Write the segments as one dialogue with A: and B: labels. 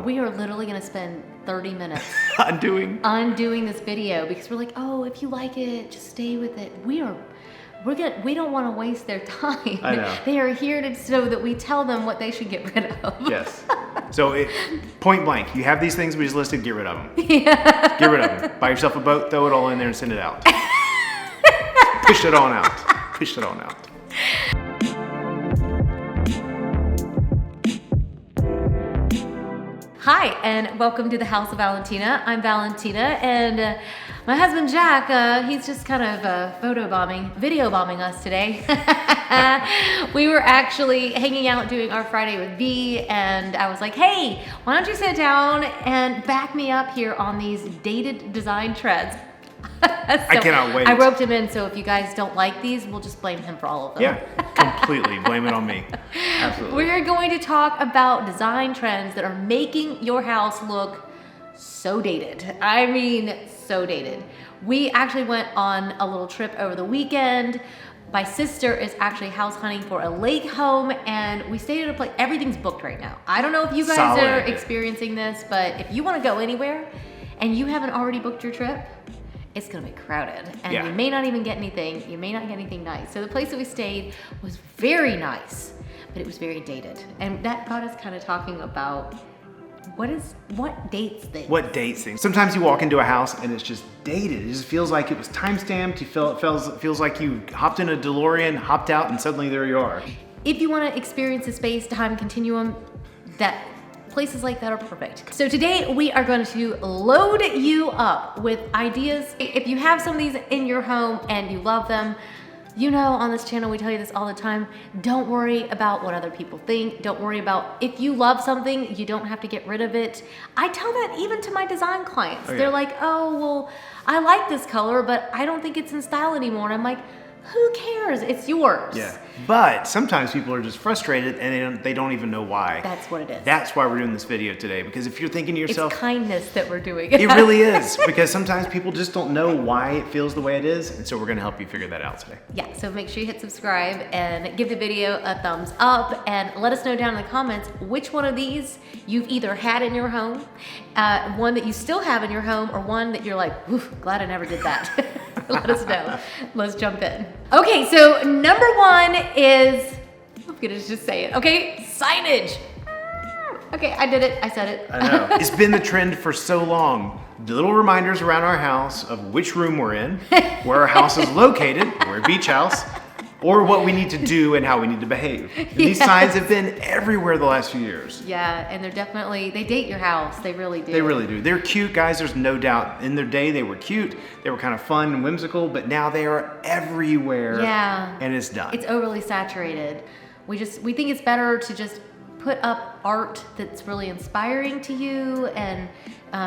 A: We are literally going to spend 30 minutes
B: undoing
A: this video because we're like, oh, if you like it, just stay with it. We don't want to waste their time.
B: I know.
A: They are here so that we tell them what they should get rid of.
B: Yes. So point blank, you have these things we just listed, get rid of them. Yeah. Get rid of them. Buy yourself a boat, throw it all in there and send it out. Push it on out. Push it on out.
A: Hi, and welcome to the House of Valentina. I'm Valentina, and my husband Jack, he's just kind of video bombing us today. We were actually hanging out doing our Friday with V, and I was like, hey, why don't you sit down and back me up here on these dated design trends?
B: I cannot wait.
A: I roped him in, so if you guys don't like these, we'll just blame him for all of them.
B: Yeah, completely. Blame it on me. Absolutely.
A: We're going to talk about design trends that are making your house look so dated. I mean, so dated. We actually went on a little trip over the weekend. My sister is actually house hunting for a lake home, and we stayed at a place. Everything's booked right now. I don't know if you guys are experiencing this, but if you want to go anywhere and you haven't already booked your trip, it's gonna be crowded, and you may not even get anything. You may not get anything nice. So the place that we stayed was very nice, but it was very dated, and that got us kind of talking about what dates things.
B: What dates things? Sometimes you walk into a house and it's just dated. It just feels like it was time stamped. It feels like you hopped in a DeLorean, hopped out, and suddenly there you are.
A: If you want to experience a space-time continuum, places like that are perfect. So today we are going to load you up with ideas. If you have some of these in your home and you love them, you know on this channel we tell you this all the time, don't worry about what other people think. Don't worry about if you love something, you don't have to get rid of it. I tell that even to my design clients. They're like, oh, well, I like this color, but I don't think it's in style anymore. And I'm like, who cares? It's yours.
B: Yeah. But sometimes people are just frustrated and they don't even know why.
A: That's what it is.
B: That's why we're doing this video today, because if you're thinking to yourself,
A: it's kindness that we're doing.
B: It really is, because sometimes people just don't know why it feels the way it is, and so we're going to help you figure that out today.
A: Yeah, so make sure you hit subscribe and give the video a thumbs up, and let us know down in the comments which one of these you've either had in your home, one that you still have in your home, or one that you're like, oof, glad I never did that. Let us know. Let's jump in. Okay, so number one is, I'm gonna just say it, okay? Signage. Okay, I did it, I said it.
B: I know, it's been the trend for so long. Little reminders around our house of which room we're in, where our house is located, we're a beach house, or what we need to do and how we need to behave. And these signs have been everywhere the last few years.
A: Yeah, and they date your house. They really do.
B: They really do. They're cute, guys. There's no doubt. In their day, they were cute. They were kind of fun and whimsical, but now they are everywhere. Yeah. And it's done.
A: It's overly saturated. We think it's better to just put up art that's really inspiring to you, and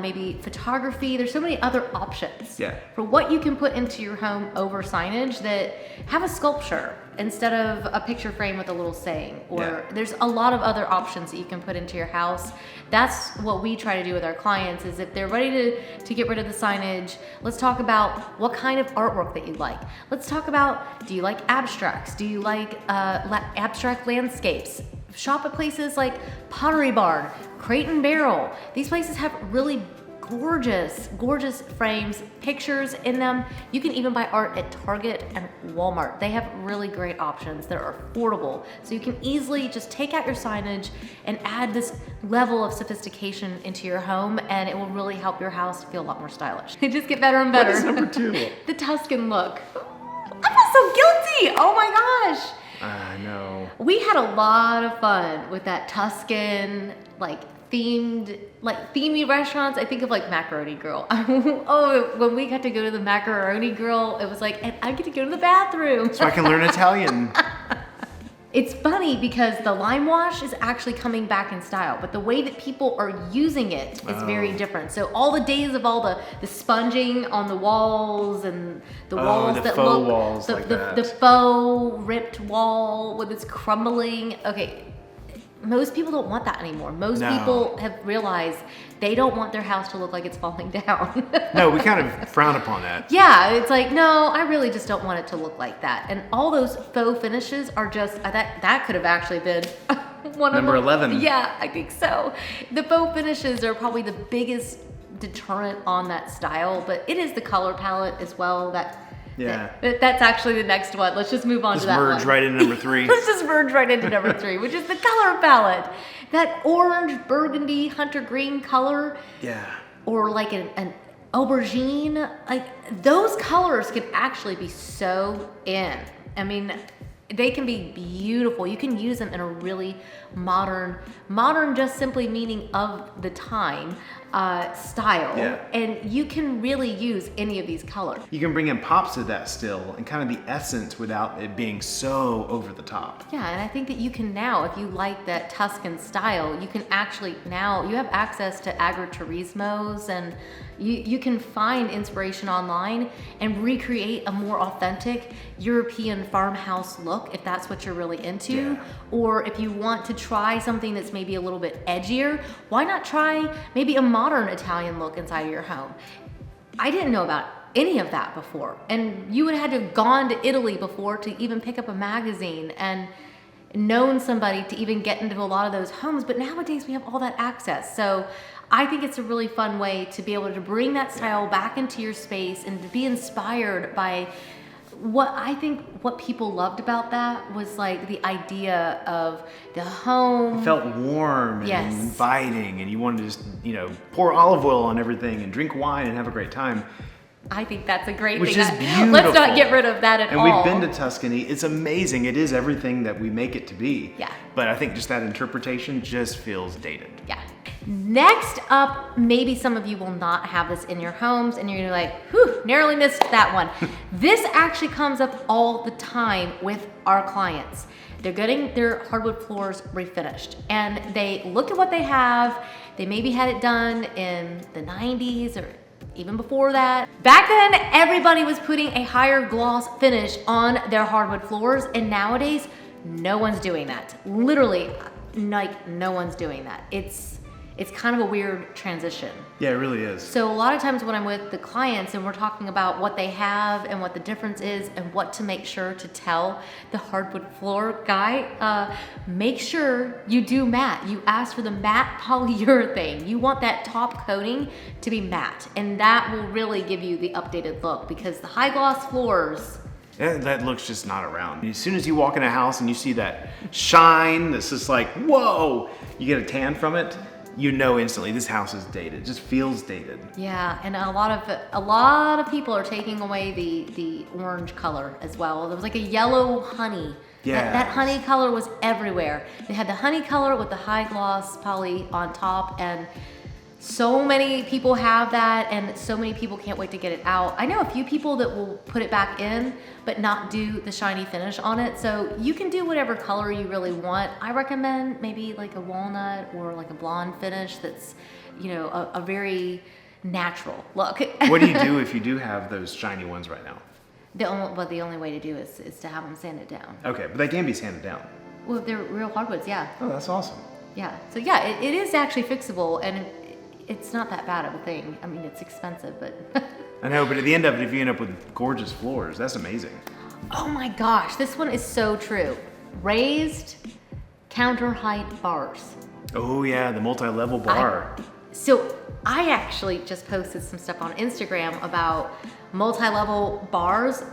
A: maybe photography. There's so many other options for what you can put into your home over signage. That have a sculpture instead of a picture frame with a little saying, or there's a lot of other options that you can put into your house. That's what we try to do with our clients, is if they're ready to get rid of the signage, let's talk about what kind of artwork that you like. Let's talk about, do you like abstracts? Do you like abstract landscapes? Shop at places like Pottery Barn, Crate and Barrel. These places have really gorgeous frames, pictures in them. You can even buy art at Target and Walmart. They have really great options that are affordable. So you can easily just take out your signage and add this level of sophistication into your home, and it will really help your house feel a lot more stylish. They just get better and better.
B: What is number two?
A: The Tuscan look. I feel so guilty. Oh my gosh.
B: I know.
A: We had a lot of fun with that Tuscan, themed restaurants. I think of Macaroni Grill. Oh, when we got to go to the Macaroni Grill, it was like, and I get to go to the bathroom.
B: So I can learn Italian.
A: It's funny because the lime wash is actually coming back in style, but the way that people are using it is very different. So all the days of all the sponging on the walls and the walls that look,
B: walls
A: the faux ripped wall with its crumbling. Okay, most people don't want that anymore. Most people have realized they don't want their house to look like it's falling down.
B: No, we kind of frown upon that.
A: Yeah, it's like, no, I really just don't want it to look like that. And all those faux finishes are just, that could have actually been
B: Number 11.
A: Yeah, I think so. The faux finishes are probably the biggest deterrent on that style, but it is the color palette as well. That's actually the next one. Let's just move on to that one.
B: Let's merge right into number 3.
A: Let's just merge right into number 3, which is the color palette. That orange, burgundy, hunter green color.
B: Yeah.
A: Or like an aubergine. Like those colors can actually be so in. I mean, they can be beautiful. You can use them in a really modern just simply meaning of the time style.
B: Yeah.
A: And you can really use any of these colors.
B: You can bring in pops of that still and kind of the essence without it being so over the top.
A: Yeah, and I think that you can now, if you like that Tuscan style, you can actually now, you have access to agriturismos, and you can find inspiration online and recreate a more authentic European farmhouse look if that's what you're really into.
B: Yeah.
A: Or if you want to try something that's maybe a little bit edgier, why not try maybe a modern Italian look inside of your home? I didn't know about any of that before. And you would have had to have gone to Italy before to even pick up a magazine and known somebody to even get into a lot of those homes. But nowadays we have all that access. So I think it's a really fun way to be able to bring that style back into your space and to be inspired by what people loved about that was like the idea of the home.
B: It felt warm and
A: Yes.
B: inviting, and you wanted to just, pour olive oil on everything and drink wine and have a great time.
A: I think that's a great
B: Which
A: thing.
B: is beautiful.
A: Let's not get rid of that at all.
B: And we've been to Tuscany. It's amazing. It is everything that we make it to be.
A: Yeah.
B: But I think just that interpretation just feels dated.
A: Yeah. Next up, maybe some of you will not have this in your homes and you're gonna be like, whew, narrowly missed that one. This actually comes up all the time with our clients. They're getting their hardwood floors refinished and they look at what they have. They maybe had it done in the 90s or even before that. Back then, everybody was putting a higher gloss finish on their hardwood floors, and nowadays, no one's doing that. Literally, like no one's doing that. It's kind of a weird transition.
B: Yeah, it really is.
A: So a lot of times when I'm with the clients and we're talking about what they have and what the difference is and what to make sure to tell the hardwood floor guy, make sure you do matte. You ask for the matte polyurethane. You want that top coating to be matte, and that will really give you the updated look, because the high gloss floors,
B: that looks just not around. As soon as you walk in a house and you see that shine that's just like, whoa, you get a tan from it, you know instantly this house is dated. It just feels dated.
A: yeah, and a lot of people are taking away the orange color as well. There was like a yellow honey.
B: Yeah.
A: That honey color was everywhere. They had the honey color with the high gloss poly on top, and so many people have that, and so many people can't wait to get it out. I know a few people that will put it back in, but not do the shiny finish on it. So you can do whatever color you really want. I recommend maybe like a walnut or like a blonde finish that's, a very natural look.
B: What do you do if you do have those shiny ones right now?
A: The only way to do is to have them sanded down.
B: Okay, but they can be sanded down.
A: Well, they're real hardwoods, yeah.
B: Oh, that's awesome.
A: Yeah, so yeah, it is actually fixable, and it's not that bad of a thing. I mean, it's expensive, but.
B: I know, but at the end of it, if you end up with gorgeous floors, that's amazing.
A: Oh my gosh, this one is so true. Raised counter height bars.
B: Oh yeah, the multi-level bar.
A: So I actually just posted some stuff on Instagram about multi-level bars.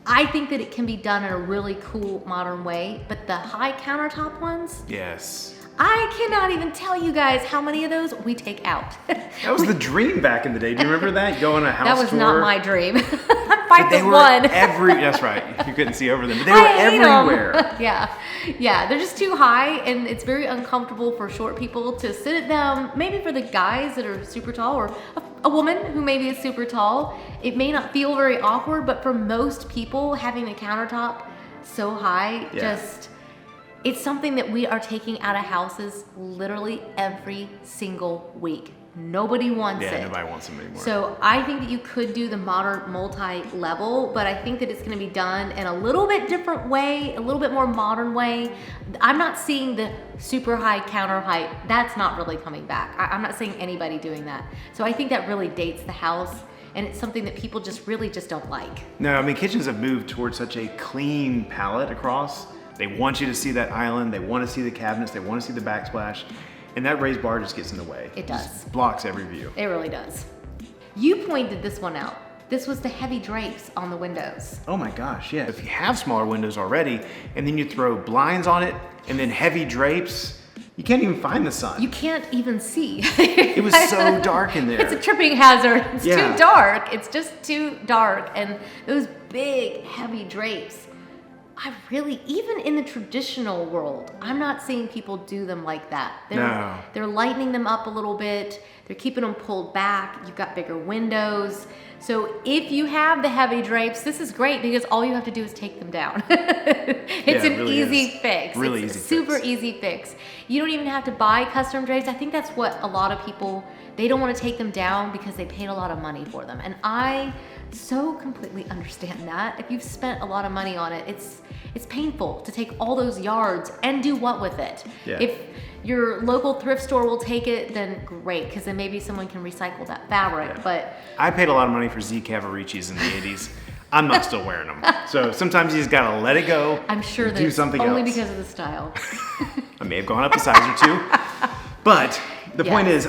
A: I think that it can be done in a really cool modern way, but the high countertop ones,
B: Yes.
A: I cannot even tell you guys how many of those we take out.
B: That was the dream back in the day. Do you remember that? You go on a house
A: That was
B: tour.
A: not my dream. I'm
B: But they
A: 5'1".
B: were that's right. You couldn't see over them, but they were
A: I hate 'em.
B: everywhere.
A: Yeah, they're just too high, and it's very uncomfortable for short people to sit at them. Maybe for the guys that are super tall, or a woman who maybe is super tall, it may not feel very awkward, but for most people, having the countertop so high, it's something that we are taking out of houses literally every single week. Nobody wants it.
B: Yeah, nobody wants them anymore.
A: So I think that you could do the modern multi-level, but I think that it's gonna be done in a little bit different way, a little bit more modern way. I'm not seeing the super high counter height. That's not really coming back. I'm not seeing anybody doing that. So I think that really dates the house, and it's something that people just really don't like.
B: No, I mean, kitchens have moved towards such a clean palette across They want you to see that island. They want to see the cabinets. They want to see the backsplash. And that raised bar just gets in the way.
A: It does.
B: Just blocks every view.
A: It really does. You pointed this one out. This was the heavy drapes on the windows.
B: Oh my gosh, yeah. If you have smaller windows already, and then you throw blinds on it, and then heavy drapes, you can't even find the sun.
A: You can't even see.
B: It was so dark in there.
A: It's a tripping hazard. It's too dark. It's just too dark. And those big, heavy drapes, even in the traditional world, I'm not seeing people do them like that. They're lightening them up a little bit. They're keeping them pulled back. You've got bigger windows. So if you have the heavy drapes, this is great because all you have to do is take them down. It's an
B: really
A: easy fix.
B: Really
A: it's
B: easy
A: super
B: fix.
A: easy fix. You don't even have to buy custom drapes. I think that's what a lot of people, they don't want to take them down because they paid a lot of money for them. And I so completely understand that. If you've spent a lot of money on it, it's painful to take all those yards and do what with it.
B: Yeah.
A: If your local thrift store will take it, then great, because then maybe someone can recycle that fabric.
B: Yeah.
A: But
B: I paid a lot of money for Z Cavaricis in the 80s. I'm not still wearing them. So sometimes you just gotta let it go.
A: I'm sure
B: do something
A: only
B: else.
A: because of the style.
B: I may have gone up a size or two. But the point is,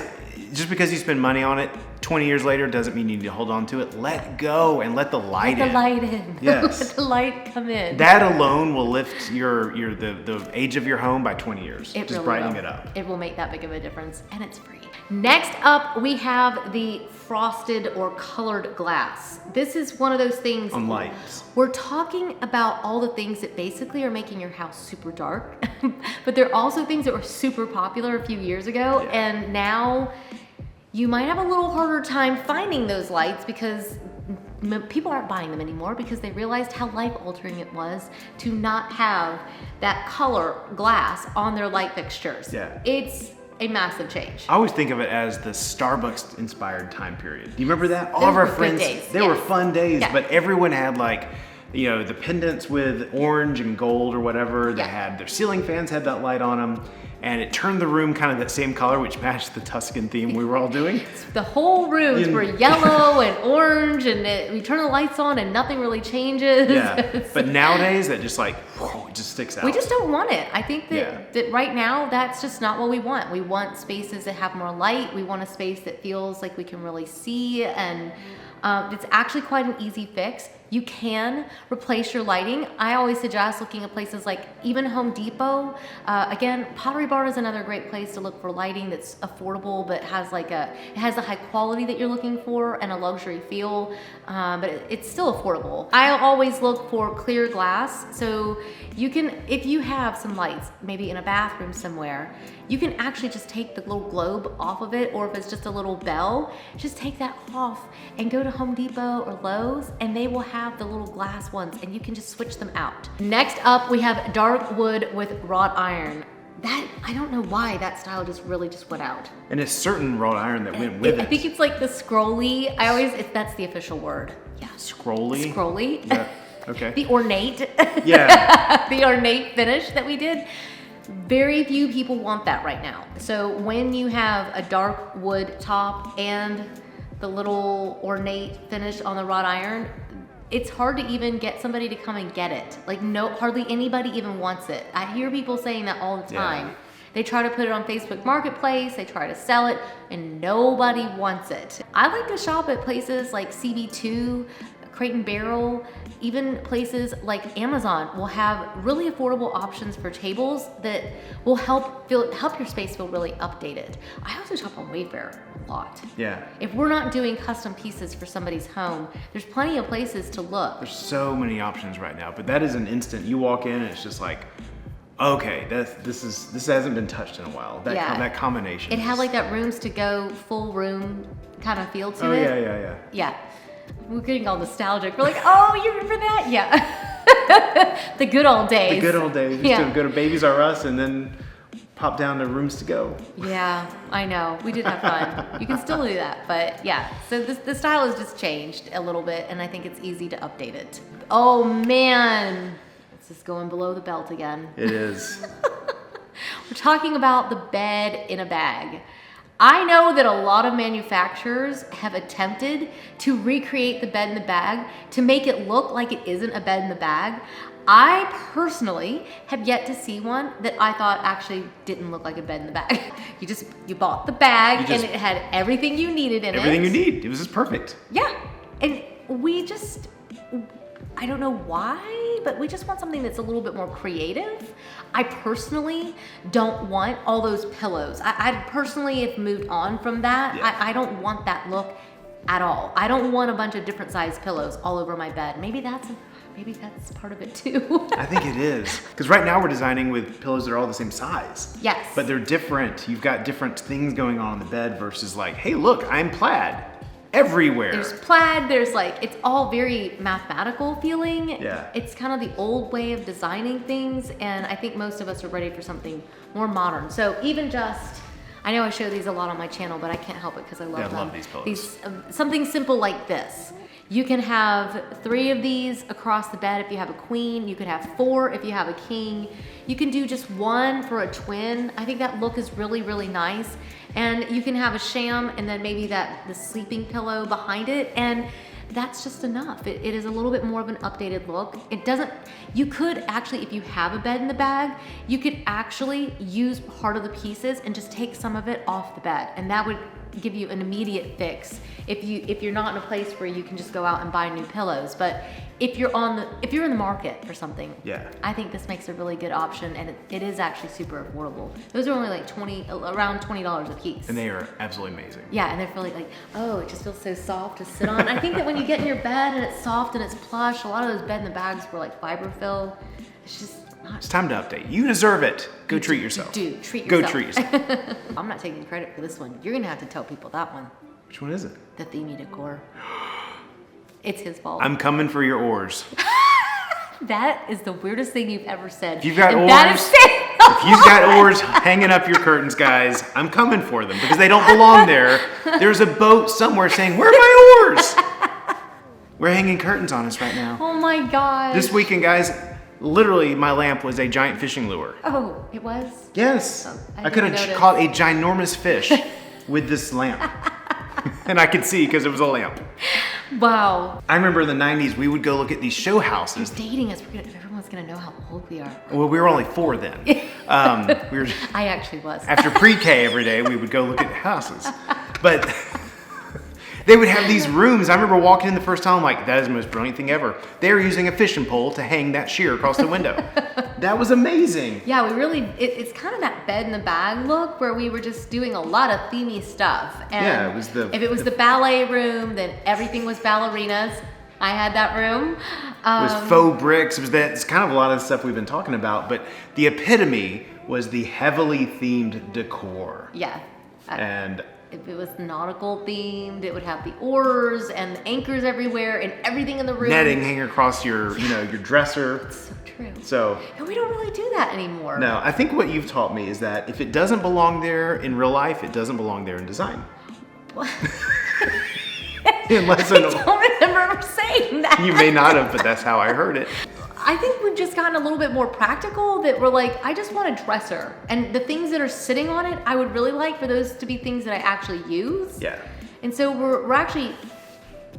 B: just because you spend money on it, 20 years later doesn't mean you need to hold on to it. Let go and let the light in.
A: Let the light in.
B: Yes.
A: Let the light come in.
B: That alone will lift the age of your home by 20 years.
A: It
B: just
A: really
B: brightening
A: will.
B: it up.
A: It will make that big of a difference, and it's free. Next up, we have the frosted or colored glass. This is one of those things.
B: On lights.
A: We're talking about all the things that basically are making your house super dark, but they're also things that were super popular a few years ago, and now you might have a little harder time finding those lights because people aren't buying them anymore because they realized how life-altering it was to not have that color glass on their light fixtures.
B: Yeah.
A: It's a massive change.
B: I always think of it as the Starbucks-inspired time period. Do you remember that? All
A: Those
B: of our
A: were good
B: friends,
A: days,
B: they were fun days,
A: Yeah.
B: but everyone had like, the pendants with orange and gold or whatever. They had their ceiling fans had that light on them, and it turned the room kind of that same color, which matched the Tuscan theme we were all doing.
A: The whole rooms were yellow and orange, and we turn the lights on and nothing really changes.
B: Yeah, but nowadays that just it just sticks out.
A: We just don't want it. I think that right now, that's just not what we want. We want spaces that have more light. We want a space that feels like we can really see, and it's actually quite an easy fix. You can replace your lighting. I always suggest looking at places like even Home Depot. Again, Pottery Barn is another great place to look for lighting that's affordable, but has it has the high quality that you're looking for and a luxury feel, but it's still affordable. I always look for clear glass, so you can, if you have some lights, maybe in a bathroom somewhere, you can actually just take the little globe off of it, or if it's just a little bell, just take that off and go to Home Depot or Lowe's, and they will have the little glass ones, and you can just switch them out. Next up, we have dark wood with wrought iron. That, I don't know why that style just went out.
B: And it's certain wrought iron that went with it.
A: I think it's like the scrolly. That's the official word. Yeah.
B: Scrolly?
A: Scrolly.
B: Yeah. Okay.
A: The ornate.
B: Yeah.
A: The ornate finish that we did. Very few people want that right now. So when you have a dark wood top and the little ornate finish on the wrought iron, it's hard to even get somebody to come and get it. Hardly anybody even wants it. I hear people saying that all the time.
B: Yeah.
A: They try to put it on Facebook Marketplace, they try to sell it, and nobody wants it. I like to shop at places like CB2, Crate and Barrel, even places like Amazon will have really affordable options for tables that will help your space feel really updated. I also shop on Wayfair a lot.
B: Yeah.
A: If we're not doing custom pieces for somebody's home, there's plenty of places to look.
B: There's so many options right now, but that is an instant. You walk in and it's just like, okay, this hasn't been touched in a while. That combination.
A: It had like that rooms to go, full room kind of feel to it.
B: Oh yeah.
A: Yeah. We're getting all nostalgic. We're like, oh, you remember that? Yeah. The good old days.
B: The good old days. We used to go to Babies R Us and then pop down to Rooms to Go.
A: Yeah, I know. We did have fun. You can still do that, but yeah. So the style has just changed a little bit, and I think it's easy to update it. Oh man, this is going below the belt again.
B: It is.
A: We're talking about the bed in a bag. I know that a lot of manufacturers have attempted to recreate the bed in the bag to make it look like it isn't a bed in the bag. I personally have yet to see one that I thought actually didn't look like a bed in the bag. You bought the bag and it had everything you needed in it.
B: Everything you need. It was just perfect.
A: Yeah. And I don't know why, but we just want something that's a little bit more creative. I personally don't want all those pillows. I personally have moved on from that. Yeah. I don't want that look at all. I don't want a bunch of different size pillows all over my bed. Maybe that's part of it too.
B: I think it is. Because right now we're designing with pillows that are all the same size.
A: Yes.
B: But they're different. You've got different things going on the bed versus like, hey, look, I'm plaid. Everywhere.
A: There's plaid, there's like, it's all very mathematical feeling.
B: Yeah.
A: It's kind of the old way of designing things, and I think most of us are ready for something more modern. So even just, I know I show these a lot on my channel, but I can't help it because I love them.
B: I love these pillows.
A: Something simple like this. You can have 3 of these across the bed if you have a queen. You could have 4 if you have a king. You can do just 1 for a twin. I think that look is really, really nice. And you can have a sham and then maybe the sleeping pillow behind it. And that's just enough. It is a little bit more of an updated look. You could actually, if you have a bed in the bag, you could actually use part of the pieces and just take some of it off the bed. And that would give you an immediate fix if you're not in a place where you can just go out and buy new pillows. But if you're in the market for something,
B: yeah,
A: I think this makes a really good option, and it is actually super affordable. Those are only like around $20 a piece.
B: And they are absolutely amazing.
A: Yeah, and they're really like, oh, it just feels so soft to sit on. I think that when you get in your bed and it's soft and it's plush, a lot of those bed in the bags were like fiber fill. It's just not.
B: It's time to update. You deserve it. Go treat yourself.
A: Treat yourself.
B: Go treat yourself.
A: I'm not taking credit for this one. You're gonna have to tell people that one.
B: Which one is it?
A: The themey decor. It's his fault.
B: I'm coming for your oars.
A: That is the weirdest thing you've ever said.
B: If you've got oars hanging up your curtains, guys, I'm coming for them because they don't belong there. There's a boat somewhere saying, where are my oars? We're hanging curtains on us right now.
A: Oh my gosh.
B: This weekend, guys, literally my lamp was a giant fishing lure.
A: Oh, it was?
B: Yes.
A: Oh,
B: I could have caught a ginormous fish with this lamp. And I could see because it was a lamp.
A: Wow.
B: I remember in the 90s, we would go look at these show houses.
A: You're dating us. Everyone's going to know how old we are.
B: Well, we were only 4 then.
A: I actually was.
B: After pre-K every day, we would go look at houses. But they would have these rooms. I remember walking in the first time, I'm like, that is the most brilliant thing ever. They were using a fishing pole to hang that shear across the window. That was amazing.
A: Yeah, it's kind of that bed in the bag look where we were just doing a lot of themey stuff. And
B: yeah,
A: if it was the ballet room, then everything was ballerinas. I had that room.
B: It was faux bricks. It's kind of a lot of the stuff we've been talking about, but the epitome was the heavily themed decor.
A: Yeah.
B: And
A: if it was nautical themed, it would have the oars and the anchors everywhere and everything in the room.
B: Netting hanging across your dresser.
A: It's so true.
B: So.
A: And we don't really do that anymore.
B: No, I think what you've taught me is that if it doesn't belong there in real life, it doesn't belong there in design.
A: What?
B: I
A: don't remember ever saying that.
B: You may not have, but that's how I heard it.
A: I think we've just gotten a little bit more practical that we're like, I just want a dresser. And the things that are sitting on it, I would really like for those to be things that I actually use.
B: Yeah.
A: And so we're actually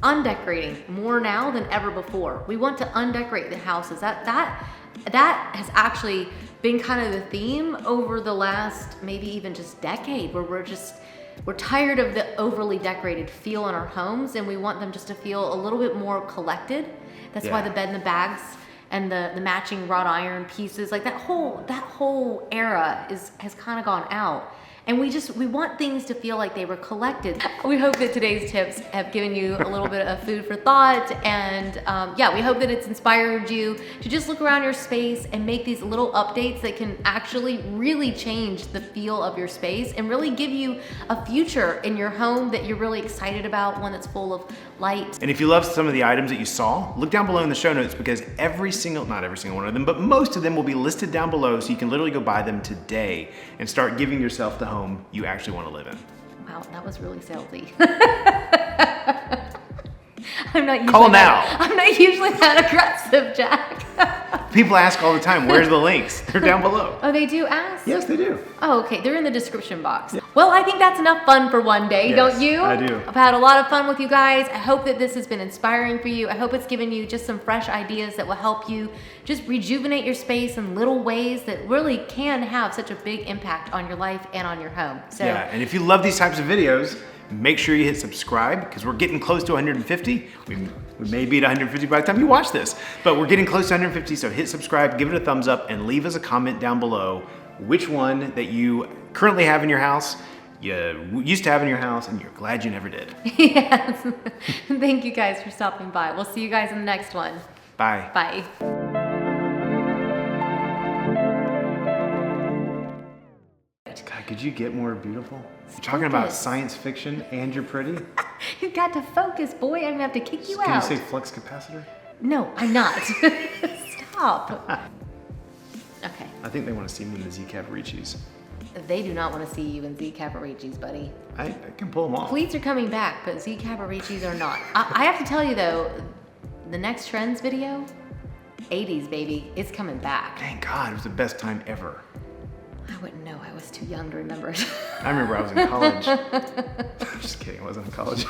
A: undecorating more now than ever before. We want to undecorate the houses. That has actually been kind of the theme over the last maybe even just decade, where we're tired of the overly decorated feel in our homes, and we want them just to feel a little bit more collected. That's why the bed in the bags and the matching wrought iron pieces, like that whole era has kind of gone out. And we want things to feel like they were collected. We hope that today's tips have given you a little bit of food for thought. And we hope that it's inspired you to just look around your space and make these little updates that can actually really change the feel of your space and really give you a future in your home that you're really excited about, one that's full of light.
B: And if you love some of the items that you saw, look down below in the show notes, because not every single one of them, but most of them will be listed down below, so you can literally go buy them today and start giving yourself the home you actually want to live in.
A: Wow, that was really salesy. I'm not usually
B: Call now.
A: I'm not usually that aggressive, Jack.
B: People ask all the time, where's the links? They're down below.
A: Oh, they do ask?
B: Yes, they do.
A: Oh, okay. They're in the description box. Yeah. Well, I think that's enough fun for one day, don't you?
B: I do.
A: I've had a lot of fun with you guys. I hope that this has been inspiring for you. I hope it's given you just some fresh ideas that will help you just rejuvenate your space in little ways that really can have such a big impact on your life and on your home. So,
B: yeah, and if you love these types of videos, make sure you hit subscribe because we're getting close to 150. We may be at 150 by the time you watch this, but we're getting close to 150, so hit subscribe, give it a thumbs up, and leave us a comment down below which one that you currently have in your house, you used to have in your house, and you're glad you never did.
A: Yes. Thank you guys for stopping by. We'll see you guys in the next one.
B: Bye.
A: Bye.
B: God, could you get more beautiful? You're talking about science fiction and you're pretty?
A: You've got to focus, boy. I'm gonna have to kick you out.
B: Can you say flux capacitor?
A: No, I'm not. Stop. Okay.
B: I think they want to see me in the Z Cavariccis.
A: They do not want to see you in Z Cavariccis, buddy.
B: I can pull them off.
A: Pleats are coming back, but Z Cavariccis are not. I have to tell you though, the next Trends video, 80s baby, it's coming back.
B: Thank God, it was the best time ever.
A: I wouldn't know. I was too young to remember it.
B: I remember I was in college. I'm just kidding, I wasn't in college.